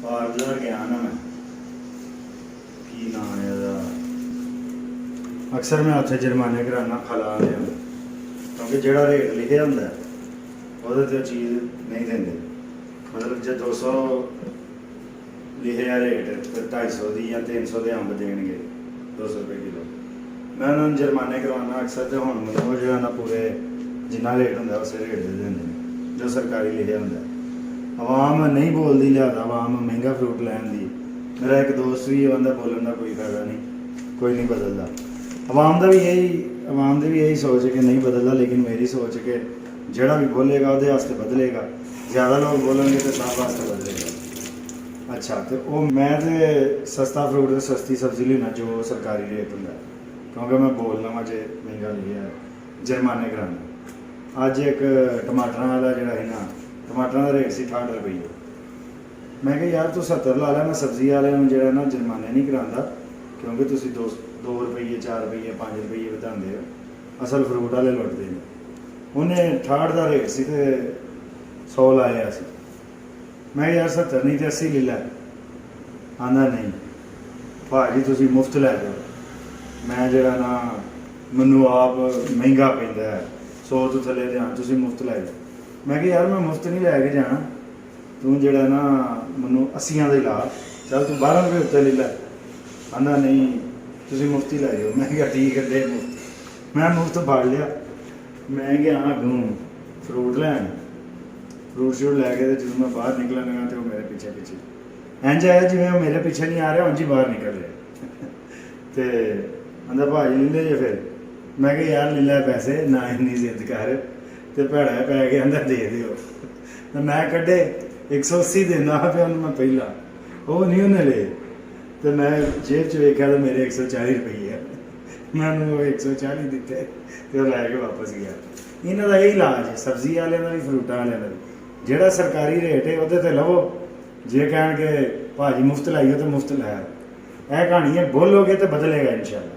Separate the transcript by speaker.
Speaker 1: बार गया ना मैं की नाम है ਉਹਦਾ अक्सर मैं उत्थे जुर्माने कराना खला लिया क्योंकि जो रेट लिखे होंगे वो चीज़ नहीं देंगे मतलब जो 200 लिखे रेट फिर 250 की या 300 के अंब देंगे 200 रुपये किलो मैं उन्होंने जुर्माने करवाना अक्सर तो हम वो जो है ना पूरे जिन्ना रेट होंगे उस रेट दे देंगे जो सरकारी लिखे होंगे आवाम नहीं बोलती लिहाजा आवाम महंगा फ्रूट लैन दी मेरा एक दोस्त भी बंदा बोलन का कोई फायदा नहीं कोई नहीं बदलता आवाम का भी यही सोच है कि नहीं बदलता लेकिन मेरी सोच है कि जोड़ा भी बोलेगा वो वास्ते बदलेगा ज़्यादा लोग बोलेंगे तो सब वास्ते बदलेगा। अच्छा तो वो मैं तो सस्ता फ्रूट तो सस्ती सब्जी लेना जो सरकारी रेट होंगे क्योंकि मैं बोलना वा जो महंगा लिया जुर्माने कराना अज एक टमाटर वाला जोड़ा है ना टमाटर का रेट से 68 रुपये मैं कहा यार तू 70 ला ला मैं सब्जी वाले जो ना जुर्माने नहीं कराता क्योंकि तुम 2 रुपये 4 रुपये 5 रुपये बताते हो असल फ्रूट वाले लुटते हैं उन्हें 68 का रेट से 100 लाया सी मैं यार 70 नहीं तो 80 ले लै आंदा नहीं भाजी तुम मुफ्त लै जाओ मैं जो ना मैनू आप महंगा पैंदा 100 तो थले ध्यान तुम मुफ्त लै जाओ मैं कि यार मैं मुफ्त नहीं लैके जाना तू जो ना मैं 80 का ला चल तू 12 रुपये उत्ते ले लै आंदा नहीं तुम मुफ्त ही लै जाओ मैं क्या ठीक है दे मुफ्त मैं मुफ्त फड़ लिया मैं गया अगों फ्रूट लैन फ्रूट शूट लैके तो जो मैं बाहर निकलन लगा तो मेरे पीछे पीछे इंज आया जिमें मेरे पीछे नहीं आ रहा उंज ही बाहर निकल रहा तो आंदा भाजी ले ले फिर मैं कि यार ले लै पैसे ना इन्नी जिद कर तो भैड़ा पै गया आंदा दे दिओ तो मैं कड्ढे 180 देना पे उन्होंने मैं पहला वो नहीं उन्हें ले तो मैं जेब च वेख्या तो मेरे 140 रुपये मैं 140 दिते तो लैके वापस गया इन्हों का यही इलाज है सब्जी वाले का भी फ्रूटा वाले का भी जोड़ा सरकारी रेट है वो लवो जे कह के भाजी मुफ्त लाइए तो मुफ्त लाया यह कहानी है बोलोगे तो बदलेगा इंशाअल्लाह।